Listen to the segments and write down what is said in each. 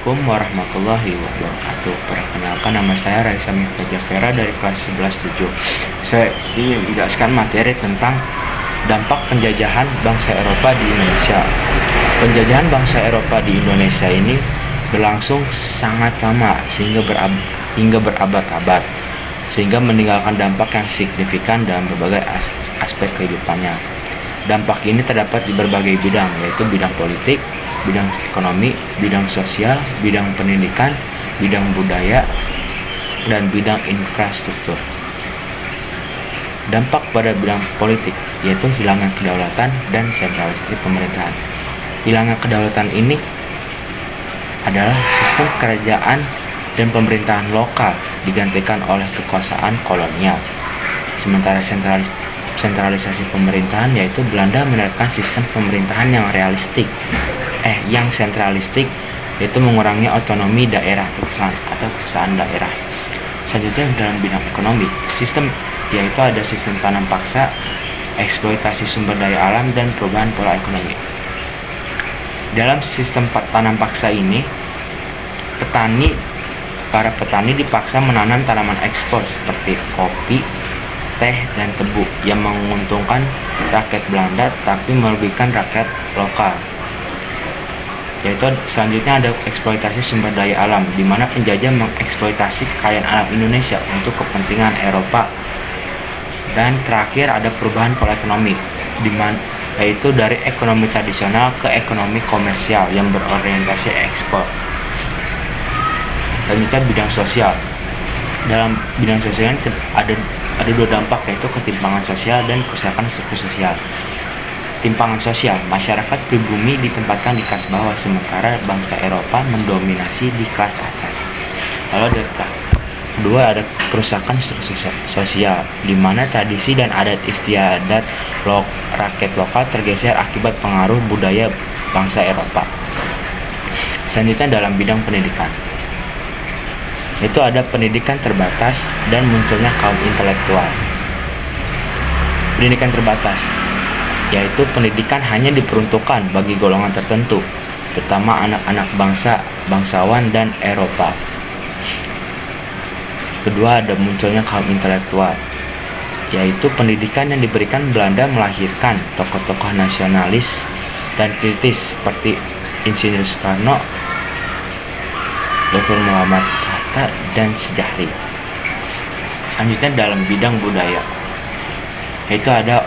Assalamualaikum warahmatullahi wabarakatuh. Perkenalkan, nama saya Raisa Miftah Jafera dari kelas 11-7. Saya ingin menjelaskan materi tentang dampak penjajahan bangsa Eropa di Indonesia. Penjajahan bangsa Eropa di Indonesia ini berlangsung sangat lama hingga berabad-abad, sehingga meninggalkan dampak yang signifikan dalam berbagai aspek kehidupannya. Dampak ini terdapat di berbagai bidang, yaitu bidang politik, bidang ekonomi, bidang sosial, bidang pendidikan, bidang budaya, dan bidang infrastruktur. Dampak pada bidang politik yaitu hilangnya kedaulatan dan sentralisasi pemerintahan. Hilangnya kedaulatan ini adalah sistem kerajaan dan pemerintahan lokal digantikan oleh kekuasaan kolonial. Sementara sentralisasi pemerintahan yaitu Belanda menerapkan sistem pemerintahan yang sentralistik, yaitu mengurangi otonomi daerah kekuasaan daerah. Selanjutnya dalam bidang ekonomi, sistem yaitu ada sistem tanam paksa, eksploitasi sumber daya alam, dan perubahan pola ekonomi. Dalam sistem tanam paksa ini, para petani dipaksa menanam tanaman ekspor seperti kopi, teh, dan tebu yang menguntungkan rakyat Belanda tapi merugikan rakyat lokal. Yaitu selanjutnya ada eksploitasi sumber daya alam, di mana penjajah mengeksploitasi kekayaan alam Indonesia untuk kepentingan Eropa. Dan terakhir ada perubahan pola ekonomi, yaitu dari ekonomi tradisional ke ekonomi komersial yang berorientasi ekspor. Selanjutnya bidang sosial. Dalam bidang sosial ini ada dua dampak, yaitu ketimpangan sosial dan kerusakan struktur sosial. Timpangan sosial, masyarakat pribumi ditempatkan di kelas bawah, sementara bangsa Eropa mendominasi di kelas atas. Lalu kedua ada kerusakan struktur sosial, di mana tradisi dan adat istiadat rakyat lokal tergeser akibat pengaruh budaya bangsa Eropa. Selanjutnya dalam bidang pendidikan, itu ada pendidikan terbatas dan munculnya kaum intelektual. Pendidikan terbatas yaitu pendidikan hanya diperuntukkan bagi golongan tertentu, terutama anak-anak bangsawan dan Eropa. Kedua ada munculnya kaum intelektual, yaitu pendidikan yang diberikan Belanda melahirkan tokoh-tokoh nasionalis dan kritis seperti Insinyur Soekarno, Dr. Muhammad Hatta, dan Sejarri. Selanjutnya dalam bidang budaya, yaitu ada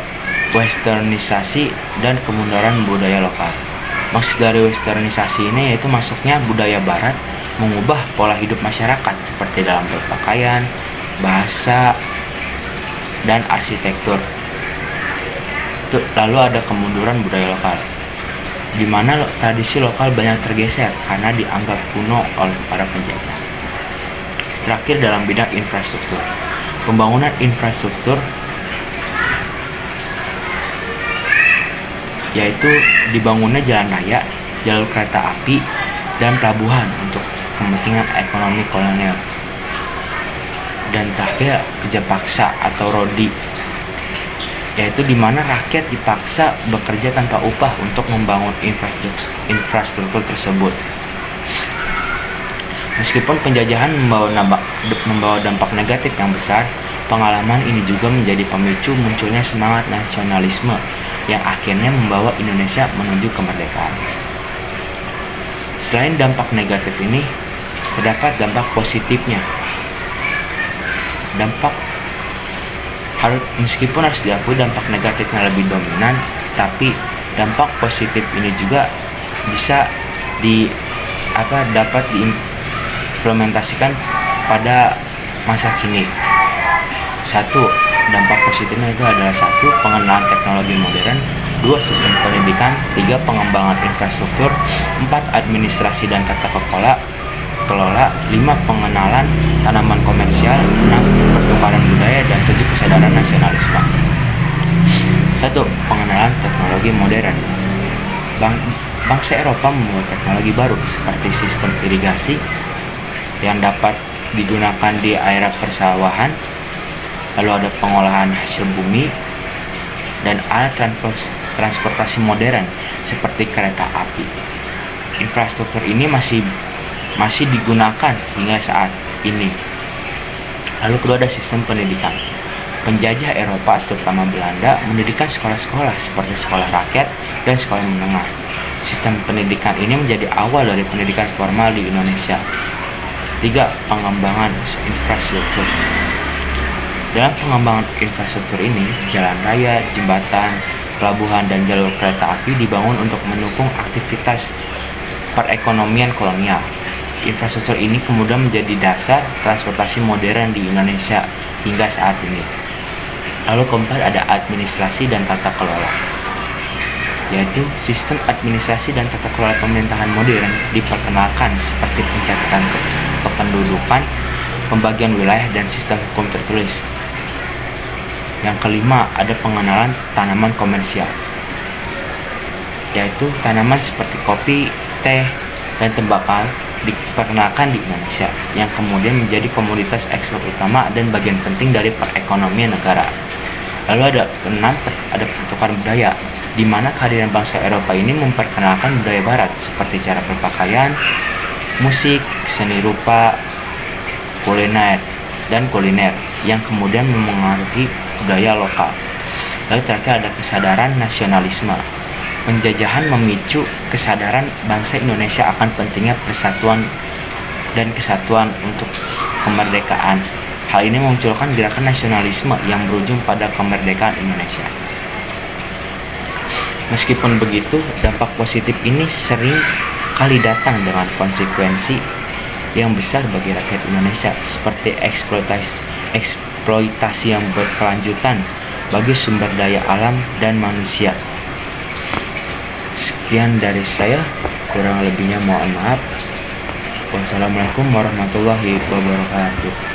westernisasi dan kemunduran budaya lokal. Maksud dari westernisasi ini yaitu masuknya budaya barat mengubah pola hidup masyarakat seperti dalam berpakaian, bahasa, dan arsitektur. Lalu ada kemunduran budaya lokal, di mana tradisi lokal banyak tergeser karena dianggap kuno oleh para penjajah. Terakhir dalam bidang infrastruktur, pembangunan infrastruktur yaitu dibangunnya jalan raya, jalur kereta api, dan pelabuhan untuk kepentingan ekonomi kolonial. Dan terakhir kerja paksa atau rodi, yaitu di mana rakyat dipaksa bekerja tanpa upah untuk membangun infrastruktur tersebut. Meskipun penjajahan membawa dampak negatif yang besar, pengalaman ini juga menjadi pemicu munculnya semangat nasionalisme yang akhirnya membawa Indonesia menuju kemerdekaan. Selain dampak negatif ini, terdapat dampak positifnya. Meskipun harus diakui dampak negatifnya lebih dominan, tapi dampak positif ini juga bisa dapat diimplementasikan pada masa kini. Dampak positifnya itu adalah 1. Pengenalan teknologi modern, 2. Sistem pendidikan, 3. Pengembangan infrastruktur, 4. Administrasi dan tata kelola, 5. Pengenalan tanaman komersial, 6. Pertukaran budaya, dan 7. Kesadaran nasionalisme. 1. Pengenalan teknologi modern. Bangsa Eropa membawa teknologi baru seperti sistem irigasi yang dapat digunakan di area persawahan. Lalu ada pengolahan hasil bumi dan alat transportasi modern seperti kereta api. Infrastruktur ini masih masih digunakan hingga saat ini. Lalu kedua ada sistem pendidikan. Penjajah Eropa, terutama Belanda, mendirikan sekolah-sekolah seperti sekolah rakyat dan sekolah menengah. Sistem pendidikan ini menjadi awal dari pendidikan formal di Indonesia. 3. Pengembangan infrastruktur. Dalam pengembangan infrastruktur ini, jalan raya, jembatan, pelabuhan, dan jalur kereta api dibangun untuk mendukung aktivitas perekonomian kolonial. Infrastruktur ini kemudian menjadi dasar transportasi modern di Indonesia hingga saat ini. Lalu keempat ada administrasi dan tata kelola, yaitu sistem administrasi dan tata kelola pemerintahan modern diperkenalkan seperti pencatatan kependudukan, pembagian wilayah, dan sistem hukum tertulis. Yang kelima ada pengenalan tanaman komersial, yaitu tanaman seperti kopi, teh, dan tembakau diperkenalkan di Indonesia, yang kemudian menjadi komoditas ekspor utama dan bagian penting dari perekonomian negara. Lalu ada keenam, ada pertukaran budaya, di mana kehadiran bangsa Eropa ini memperkenalkan budaya Barat seperti cara berpakaian, musik, seni rupa, kuliner, yang kemudian memengaruhi budaya lokal. Lalu terakhir ada kesadaran nasionalisme. Penjajahan memicu kesadaran bangsa Indonesia akan pentingnya persatuan dan kesatuan untuk kemerdekaan. Hal ini memunculkan gerakan nasionalisme yang berujung pada kemerdekaan Indonesia. Meskipun begitu, dampak positif ini sering kali datang dengan konsekuensi yang besar bagi rakyat Indonesia, seperti eksploitasi yang berkelanjutan bagi sumber daya alam dan manusia. Sekian dari saya, kurang lebihnya mohon maaf. Wassalamualaikum warahmatullahi wabarakatuh.